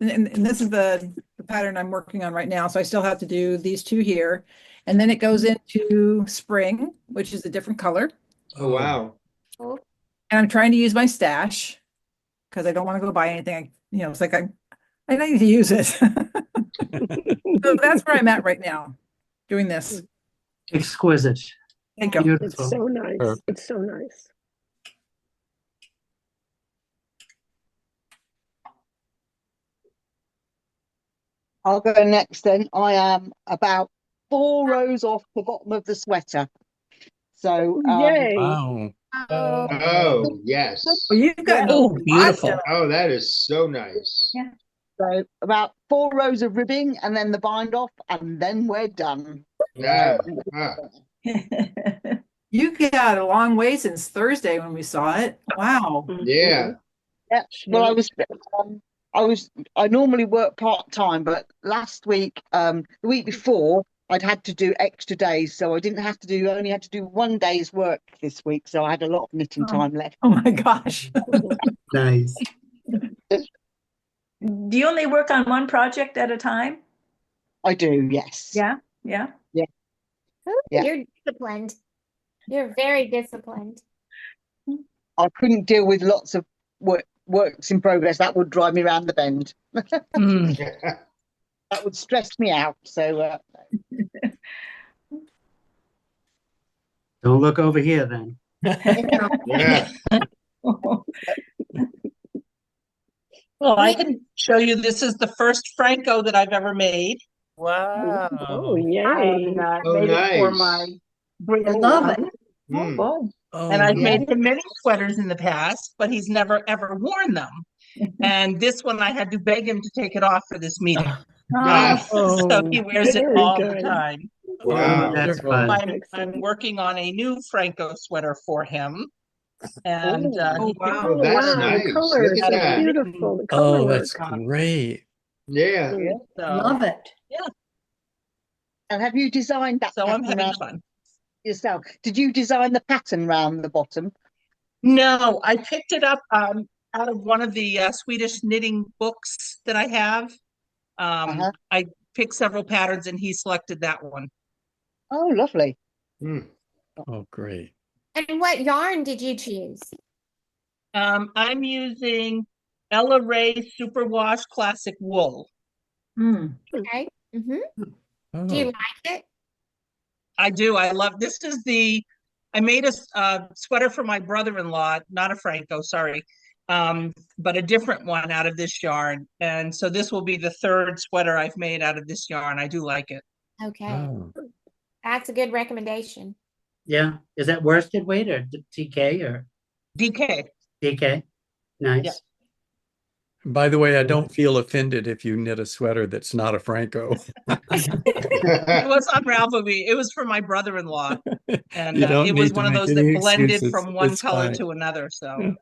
and this is the pattern I'm working on right now. So I still have to do these two here. And then it goes into spring, which is a different color. Oh, wow. And I'm trying to use my stash because I don't want to go buy anything. It's like I need to use it. So that's where I'm at right now, doing this. Exquisite. Thank you. It's Beautiful. so nice. Perfect. It's so nice. I'll go next then. I am about 4 rows off the bottom of the sweater. So Yay. Wow. Oh, Oh, yes. Well, you've got Oh, a lot beautiful. done. Oh, that is so nice. Yeah. so about 4 rows of ribbing and then the bind off, and then we're done. Yeah. Ah. You got a long way since Thursday when we saw it. Wow. Yeah. Yeah. Well, I normally work part-time, but last week, the week before, I'd had to do extra days, so I only had to do 1 day's work this week, so I had a lot of knitting time left. Oh my gosh. Nice. Do you only work on one project at a time? I do, yes. Yeah, yeah. Ooh, Yeah. you're disciplined. You're very disciplined. I couldn't deal with lots of works in progress. That would drive me around the bend. Mm. That would stress me out. So Don't look over here then. Yeah. Well, I can show you, this is the first Phrancko that I've ever made. Wow. Oh, yay. Oh, made it for nice. my I love it. Mm. Oh, Oh, and I've yeah. made him many sweaters in the past, but he's never ever worn them. And this one I had to beg him to take it off for this meeting. Ah. So he wears it Very all the good. time. Wow. That's wonderful. fun. I'm Excellent. working on a new Phrancko sweater for him. And Oh, he wow. can- Oh, That's wow. nice. The color Look is at that. beautiful. The color Oh, that's work. great. Yeah. so, Love it. and have you designed that so I'm pattern having round fun. yourself? Did you design the pattern round the bottom? No, I picked it up out of one of the Swedish knitting books that I have. Uh-huh. I picked several patterns and he selected that one. Oh, lovely. Mm. Oh, great. And what yarn did you choose? I'm using Ella Ray Superwash Classic Wool. Okay. Do you Oh, like it? I do. I love this. I made a sweater for my brother-in-law, not a Phrancko, sorry, but a different one out of this yarn. And so this will be the third sweater I've made out of this yarn. I do like it. Okay. oh. That's a good recommendation. Yeah. Is that worsted weight or TK or DK. DK? Nice. Yeah. By the way, I don't feel offended if you knit a sweater that's not a Phrancko. It was on Ravelry. It was for my brother-in-law. And You don't it was need to one of make those that any blended excuses. from one It's color fine. to another. So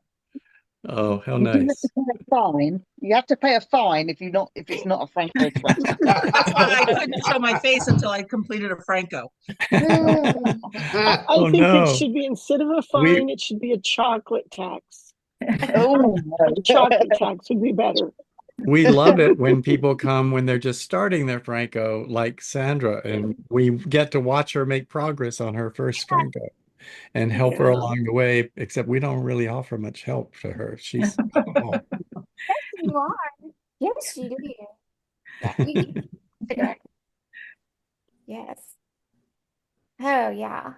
Oh, how You do have nice. to pay a fine. You have to pay a fine if it's not a Phrancko sweater. that's why I couldn't show my face until I completed a Phrancko. I Oh, think no. it should be, instead of a fine, it should be a chocolate tax. Oh, A chocolate tax would be better. We love it when people come when they're just starting their Phrancko, like Sandra, and we get to watch her make progress on her first Phrancko and help her Yeah. along the way, except we don't really offer much help to her. She's oh, Yes, you are. Yes, you do. You can do it. Yes. Oh, yeah.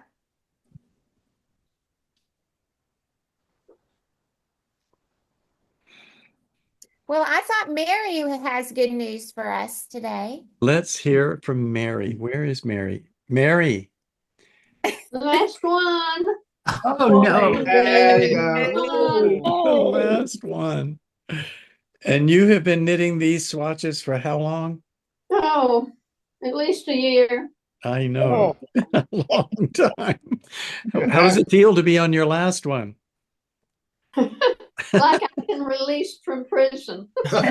Well, I thought Mary has good news for us today. Let's hear it from Mary. Where is Mary? Mary. The last one. Oh, no. There you go. The last one. And you have been knitting these swatches for how long? Oh, at least a year. I know. A long time. How does it feel to be on your last one? Like I've been released from prison. Let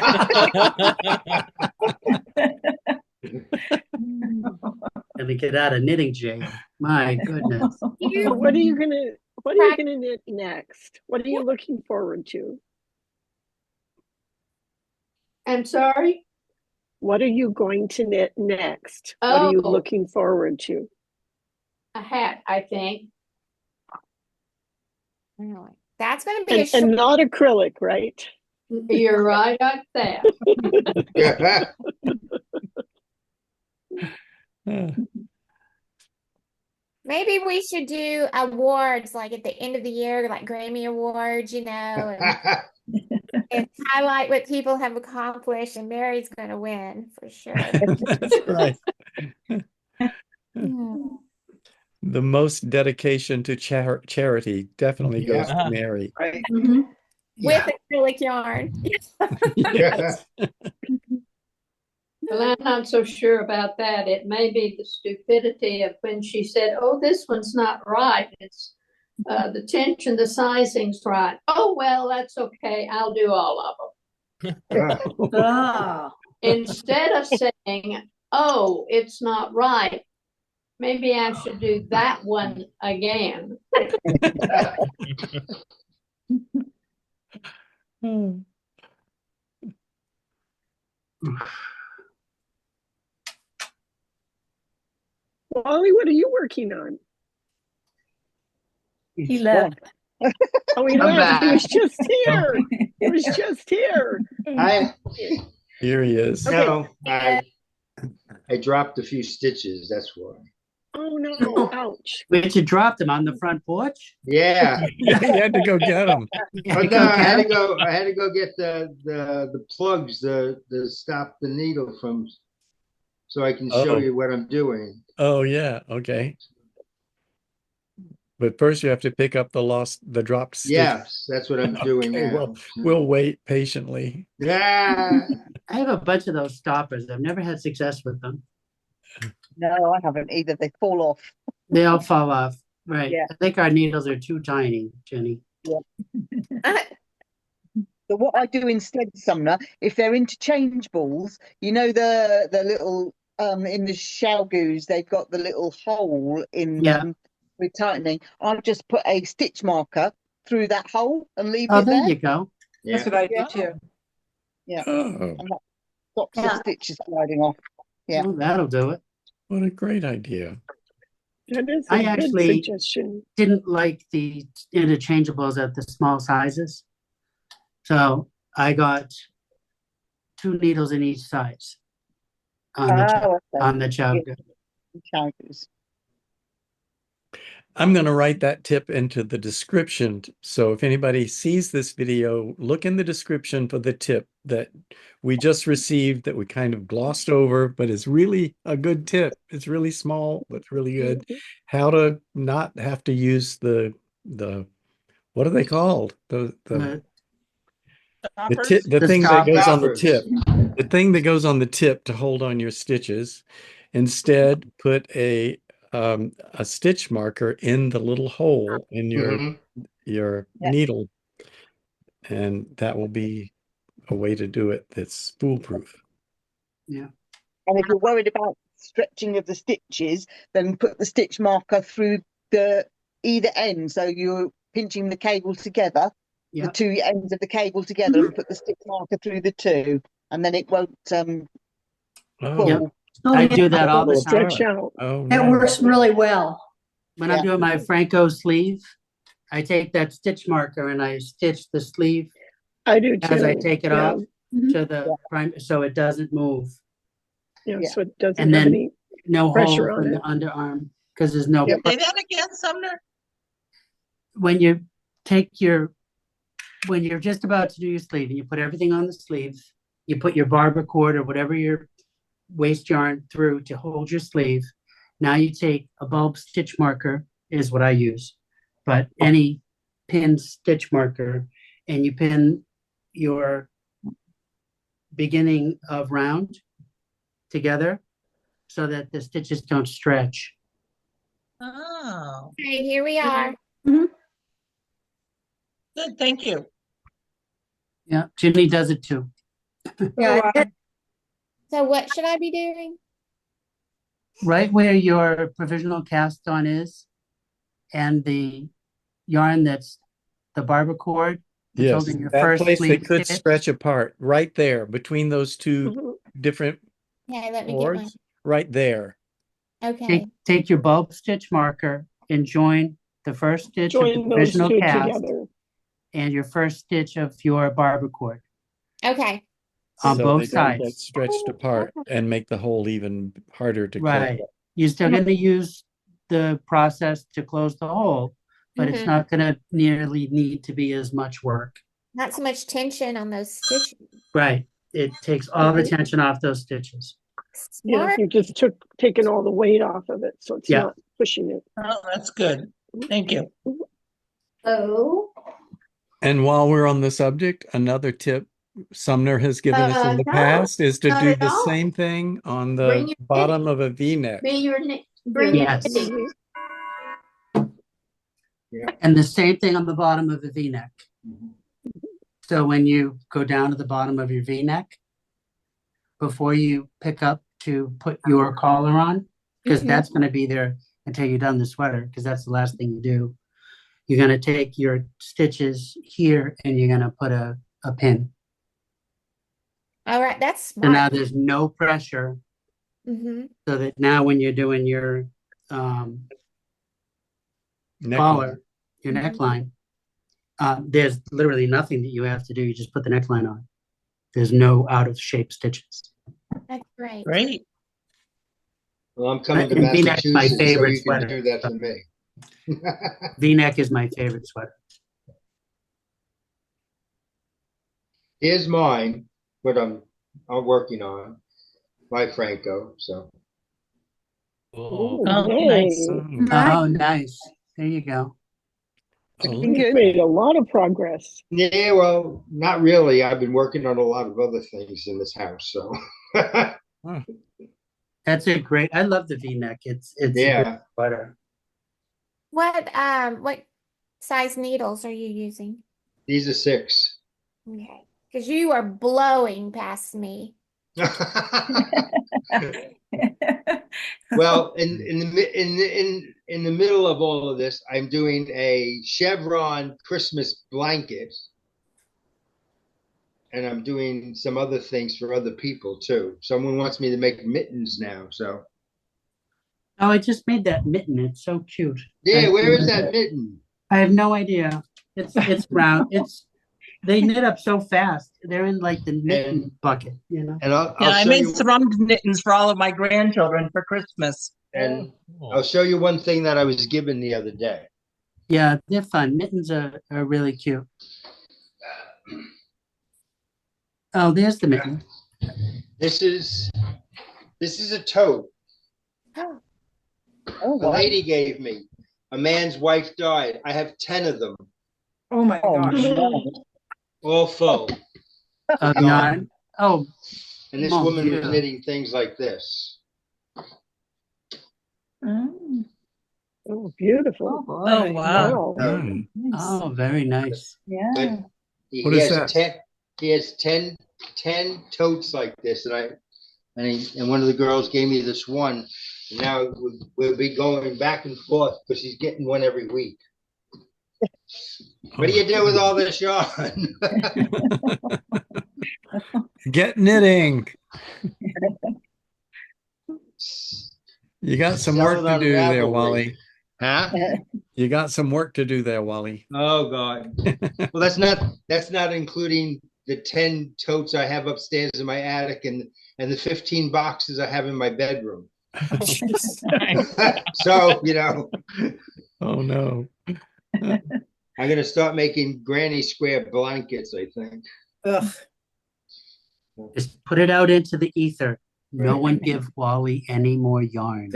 me get out of knitting jail. My goodness. What are you gonna knit next? What are you looking forward to? I'm sorry? What are you going to knit next? What are you Oh. looking forward to? A hat, I think. Really? That's going to be a And short. not acrylic, right? You're right at that. Maybe we should do awards like at the end of the year, like Grammy Awards, you know, and highlight what people have accomplished. And Mary's going to win for sure. That's right. The most dedication to charity definitely goes to Mary. Right. Mm-hmm. With acrylic yarn. Yes. Well, I'm not so sure about that. It may be the stupidity of when she said, "Oh, this one's not right. It's the tension, the sizing's right." Oh, well, that's okay. I'll do all of them. Ah. Instead of saying, "Oh, it's not right," maybe I should do that one again. Wally, what are you working on? He left. Oh, he I'm left. He back. was just here. He was just here. Here he is. No, I dropped a few stitches. That's why. Oh no! Ouch! But you dropped them on the front porch? Yeah. Yeah, you had to go get them. But no, I had to go. I had to go get the plugs to stop the needle from, so I can show you what I'm doing. Oh yeah, okay. But first you have to pick up the dropped stitch. Yes, that's what I'm doing Okay, now. well, we'll wait patiently. Yeah. I have a bunch of those stoppers. I've never had success with them. No, I haven't either. They fall off. They all fall off. Right. Yeah. I think our needles are too tiny, Jenny. So what I do instead, Sumner, if they're interchangeables, you know the little in the shell goose, they've got the little hole in them with tightening. I'll just put a stitch marker through that hole and leave it there there. you go. That's what I do too. Yeah. Oh, And that stops the stitches sliding off. Yeah. Oh, that'll do it. what a great idea. That is I a good actually suggestion. didn't like the interchangeables at the small sizes. So I got 2 needles in each size on the chow goose. I'm going to write that tip into the description. So if anybody sees this video, look in the description for the tip that we just received that we kind of glossed over, but is really a good tip. It's really small, but it's really good. How to not have to use the what are they called? The thing that goes on the tip. The thing that goes on the tip to hold on your stitches. Instead, put a stitch marker in the little hole in your needle, and that will be a way to do it that's foolproof. Yeah. And if you're worried about stretching of the stitches, then put the stitch marker through the either end. So you're pinching the cable together, the two ends of the cable together, and put the stitch marker through the two, and then it won't pull. I do that all the time. Stretch out. That works really well. When I'm doing my Phrancko sleeve, I take that stitch marker and I stitch the sleeve. I do too. As I take it off to the prime, so it doesn't move. Yeah, so it doesn't and have then any no hole pressure in on the it. underarm. because there's no, Yep. Say that again, Sumner? when you when you're just about to do your sleeve and you put everything on the sleeve, you put your barber cord or whatever your waste yarn through to hold your sleeve. Now you take a bulb stitch marker is what I use, but any pin stitch marker, and you pin your beginning of round together so that the stitches don't stretch. Oh, Okay, here we are. good. Thank you. Yeah, Ginny does it too. Yeah, So what should I be doing? Right where your provisional cast on is and the yarn that's the barber cord that's Yes, holding your that first place they sleeve could stitch. stretch apart right there between those two Mhm. different Okay, let me get my, cords, right there. okay. Take your bulb stitch marker and join the first stitch of the Join those provisional two cast together. and your first stitch of your barber cord Okay. on So both they don't get sides. stretched apart and make the hole even harder to close. Right. You're still going to use the process to close the hole, but it's Mhm. not going to nearly need to be as much work. Not so much tension on those stitches. Right. It takes all the tension off those stitches. Yeah, Smart. you just taken all the weight off of it, so it's Yeah. not pushing it. Oh, that's good. Thank you. Oh, And while we're on the subject, another tip Sumner has given us in the no, past is to not do at the all. same thing on Bring the your bottom knitting. of a V-neck. Bring your Yes. knitting. And the same thing on the bottom of the V-neck. So when you go down to the bottom of your V-neck, before you pick up to put your collar on, because that's going to be there until you're done the sweater, because that's the last thing you do. You're going to take your stitches here and you're going to put a pin. All right, that's So now smart. there's no pressure, Mm-hmm. so that now when you're doing your collar, your neckline, there's literally nothing that you have to do. You just put the neckline on. There's no out of shape stitches. That's great. Great. Well, I'm coming to And V-neck's my Massachusetts, so favorite you can sweater. do that for me. V-neck is my favorite sweater. Here's mine, what I'm working on by Phrancko. So Oh, Oh, yay. nice. Oh, nice. There you go. Oh, You've look at made that. a lot of progress. yeah, well, not really. I've been working on a lot of other things in this house. So That's a great. I love the V-neck. It's a yeah, great sweater. What size needles are you using? these are 6. Okay. Because you are blowing past me. Well, in the middle of all of this, I'm doing a chevron Christmas blanket, and I'm doing some other things for other people too. Someone wants me to make mittens now, so Oh, I just made that mitten. It's so cute. yeah. Where is that mitten? I have no idea. It's round. They knit up so fast. They're in like the mitten bucket, you know. And Yeah, I'll I show made you. thrum mittens for all of my grandchildren for Christmas. And I'll show you one thing that I was given the other day. Yeah, they're fun. Mittens are really cute. Oh, there's the mitten. This is a tote Oh, a wow. lady gave me. A man's wife died. I have 10 of them, Oh my gosh. all full. Of Gone. yarn. Oh, And this mon woman was Dieu. knitting things like this. Mm. Oh, beautiful. Oh, boy. Oh, wow. Mm. Oh, very nice. Yeah. But he What is has that? 10. He has 10 totes like this, and one of the girls gave me this one. And now we'll be going back and forth because he's getting one every week. What do you do with all this yarn? Get knitting. You got some work to do there, Wally. Huh? You got some work to do there, Wally. Oh God. Well, that's not including the 10 totes I have upstairs in my attic and the 15 boxes I have in my bedroom. So, you know, Oh, no. I'm gonna start making granny square blankets, I think. Ugh. Just put it out into the ether. No Right. one give Wally any more yarn.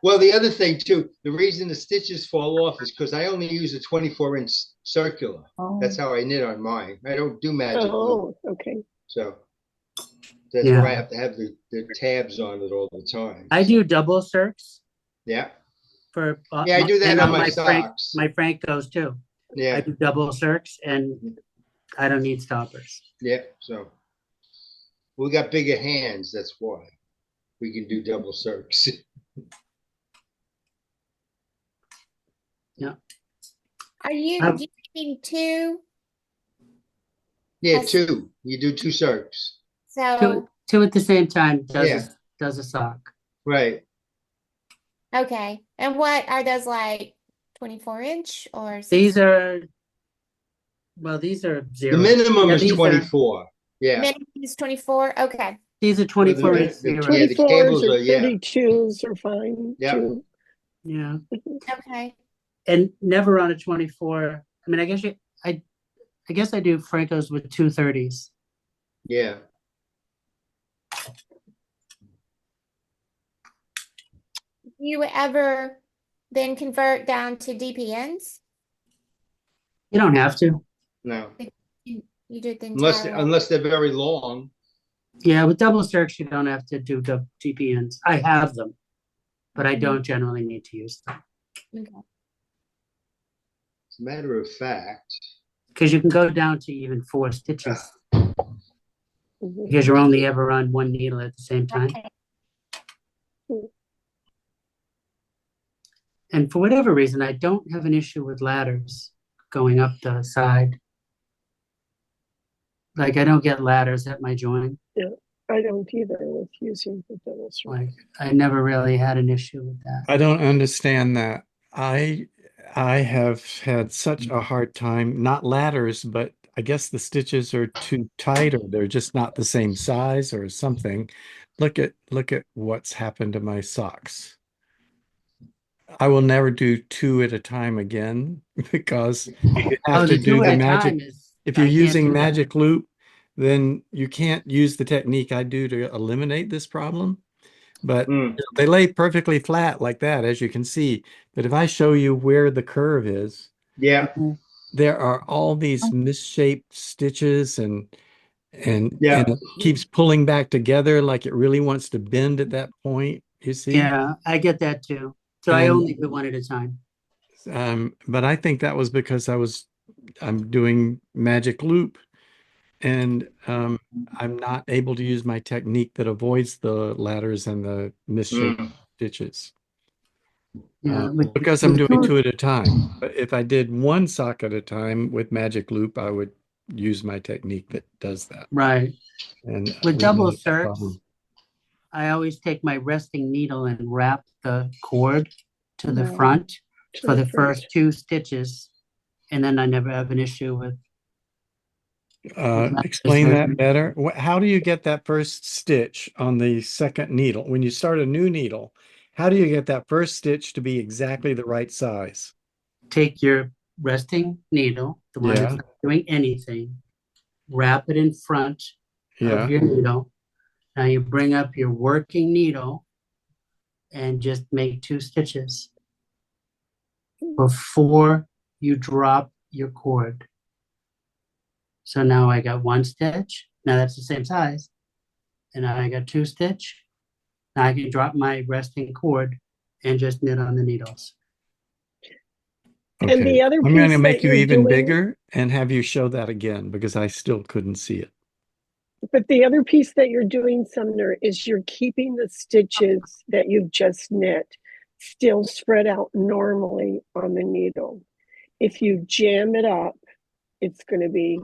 Well, the other thing too, the reason the stitches fall off is because I only use a 24-inch circular. That's how I knit on mine. I don't do magic loop. Oh, okay. So that's Yeah. why I have to have the tabs on it all the time. I do double circs Yeah. for Yeah, I do that and on my Frank, socks. my Francos too. I Yeah. do double circs and I don't need stoppers. Yeah. So we got bigger hands. That's why we can do double circs. Are you Um, using two? Yeah, Yes. two. You do two circs. So, Two at the same time does Yeah. does a sock. Right. okay. And what are those like 24-inch or These are these are zero. The minimum Yeah, is these are- 24. Yeah. minimum is 24? Okay. These are 24 inch the- zero. yeah, the 24s cables or are, yeah. 32s are fine Yeah. too. Yeah. Okay. And never on a 24. I mean, I guess I do Francos with 230s. Yeah. Do you ever then convert down to DPNs? You don't have to. No. You do it the Unless entire way. unless they're very long. Yeah, with double circs, you don't have to do DPNs. I have them, but I don't generally need to use them Okay. As a matter of fact. because you can go down to even 4 stitches Mhm. because you're only ever on one needle at the same time. Okay. And for whatever reason, I don't have an issue with ladders going up the side. Like I don't get ladders at my join. I don't either with using the double circ. Like I never really had an issue with that. I don't understand that. I have had such a hard time, not ladders, but I guess the stitches are too tight or they're just not the same size or something. Look at what's happened to my socks. I will never do two at a time again because you have to the do two the at a magic. time is If you're I can't using do that. magic loop, then you can't use the technique I do to eliminate this problem. But they lay perfectly flat like that, as you can see. But if I show you where the curve is, Yeah. there are all these misshaped stitches and Yeah. it keeps pulling back together like it really wants to bend at that point, you see? Yeah, I get that too. So I And- only do one at a time. But I think that was because I'm doing magic loop and I'm not able to use my technique that avoids the ladders and the misshaped stitches. Yeah, Because I'm doing two at a time. But if I did one sock at a time with magic loop, I would use my technique that does that. right. And With we double don't have that circs, problem. I always take my resting needle and wrap the cord to the No. front To for the the front. first 2 stitches, and then I never have an issue with. Explain that better. How do you get that first stitch on the second needle? When you start a new needle, how do you get that first stitch to be exactly the right size? Take your resting needle, the one that's Yeah. not doing anything, wrap it in front Yeah. of your needle. Now you bring up your working needle and just make 2 stitches before you drop your cord. So now I got 1 stitch. Now that's the same size. And now I got 2 stitch. Now I can drop my resting cord and just knit on the needles. And the other I'm going to piece make that you you're even doing- bigger and have you show that again because I still couldn't see it. But the other piece that you're doing, Sumner, is you're keeping the stitches that you've just knit still spread out normally on the needle. If you jam it up, it's going to be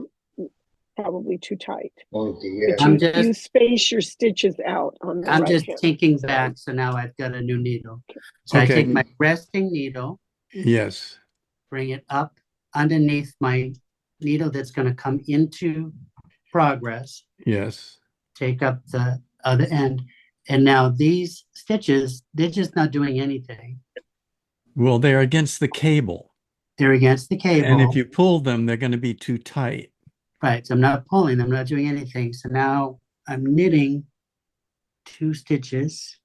probably too tight. Oh dear. But you space your stitches out on the I'm right just hand tinking side. back, so now I've got a new needle. So I Okay. take my resting needle, Yes. bring it up underneath my needle that's going to come into progress, Yes. take up the other end, And now these stitches, they're just not doing anything. Well, they're against the cable. They're against the cable. And if you pull them, they're going to be too tight. Right, so I'm not pulling, I'm not doing anything. So now I'm knitting 2 stitches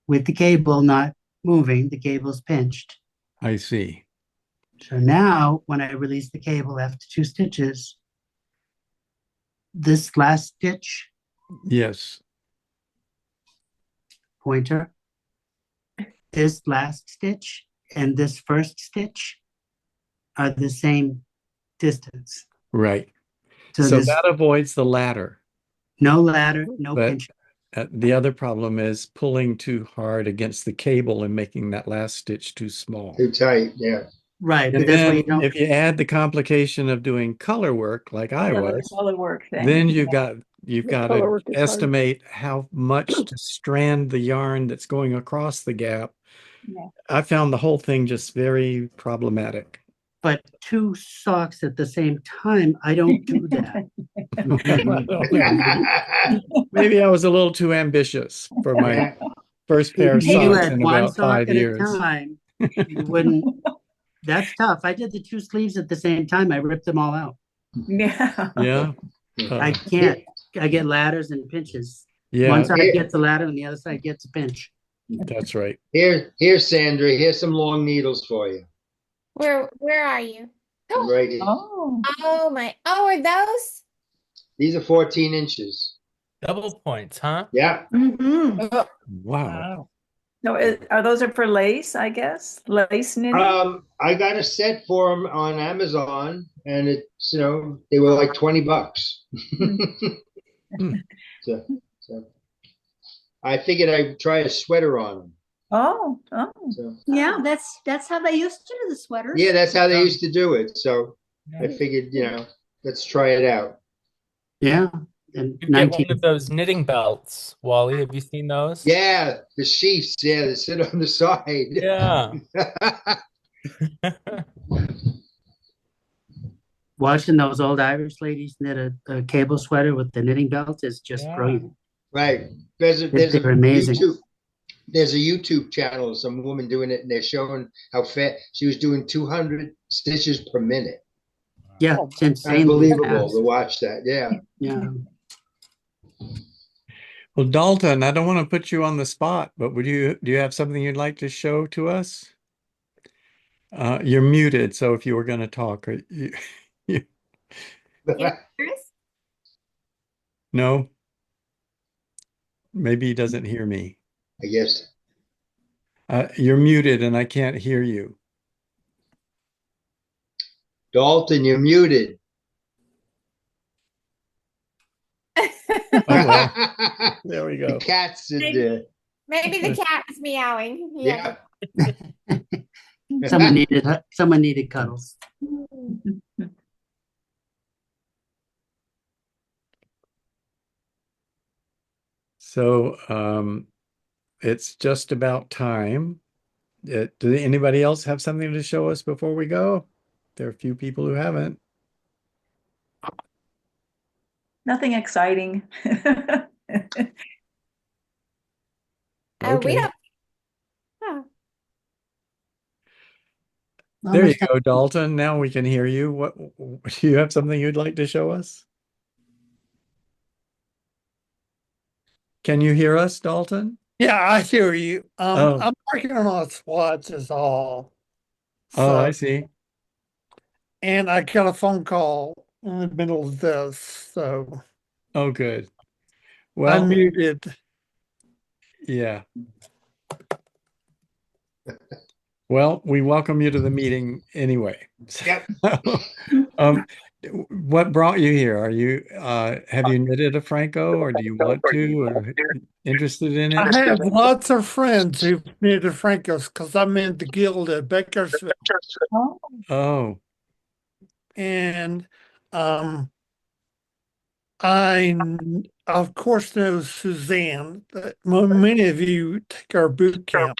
with the cable not moving, the cable's pinched. I see. So now when I release the cable after 2 stitches, this last stitch, Yes. pointer, this last stitch and this first stitch are the same distance. Right. So, So there's that avoids the ladder. no ladder, no But pinch. the other problem is pulling too hard against the cable and making that last stitch too small. Too tight, yeah. Right, And but that's why you then don't. if you add the complication of doing color work like I Yeah, the was, color work thing. then you've got color to work is hard. estimate how much to strand the yarn that's going across the gap. Yeah. I found the whole thing just very problematic. But 2 socks at the same time, I don't do that. Maybe I was a little too ambitious for my first pair of If you socks had in one about sock 5 at a years. time, you wouldn't. That's tough. I did the 2 sleeves at the same time. I ripped them all out. Yeah. Yeah. I can't. I get ladders and pinches. Yeah, One side gets a ladder and the other side gets a pinch. that's right. Here's Sandra. Here's some long needles for you. Where are you? Right here. Oh. Oh my, oh, are those? These are 14 inches. Double points, huh? Yeah. Mm-hmm. Wow. No, are those for lace, I guess? Lace knitting? I got a set for them on Amazon, and it's they were like $20. So I figured I'd try a sweater on them. Oh. So, Yeah, that's how they used to do the sweaters. yeah, that's how they used to do it. So I Yeah. figured, let's try it out. Yeah. And You get 19. one of those knitting belts, Wally. Have you seen those? Yeah, the sheaths. Yeah, they sit on the side. Yeah. Watching those old Irish ladies knit a cable sweater with the knitting belt is just Yeah. brilliant. Right. There's a They're amazing. There's a YouTube channel of some woman doing it, and they're showing how fast she was doing 200 stitches per minute. Yeah, it's insanely Unbelievable fast. to watch that. Yeah. Yeah. Well, Dalton, I don't want to put you on the spot, but do you have something you'd like to show to us? You're muted, so if you were going to talk, no? Maybe he doesn't hear me. I guess. You're muted and I can't hear you. Dalton, you're muted. Oh, well, there we go. The cat's in there. Maybe the cat is meowing. Yeah. Someone needed cuddles. So it's just about time. Do anybody else have something to show us before we go? There are a few people who haven't. Nothing exciting. We Okay. don't. Oh. There you go, Dalton. Now we can hear you. What do you have something you'd like to show us? Can you hear us, Dalton? Yeah, I hear you. Oh. I'm working on swatches all. Oh, I So, see. and I got a phone call in the middle of this, so Oh, good. I'm Well, muted. yeah. Well, we welcome you to the meeting anyway. Yep. What brought you here? Are you have you knitted a Phrancko, or do you want to, or interested in I it? have lots of friends who've knitted Phrankos because I'm in the guild at Bakersfield. Oh, And I, of course, know Suzanne. Many of you take our boot camp.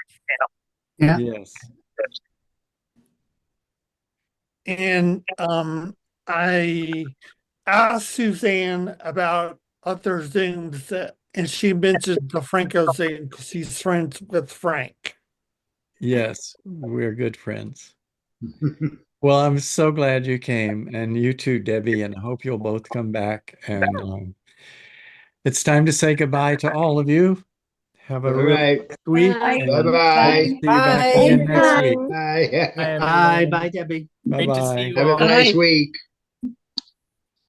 Yeah. yes. And I asked Suzanne about other Zooms that And she mentioned the Phrancko thing because he's friends with Frank. Yes, we're good friends. Well, I'm so glad you came, and you too, Debbie, and I hope you'll both come back. And it's time to say goodbye to all of you. Have a All really right. good week, Bye. and Bye-bye. see you back Bye. again next Bye. week. Bye. Bye, Bye, everyone. bye, Debbie. Great to see Bye-bye. you Have a all. nice Bye. week.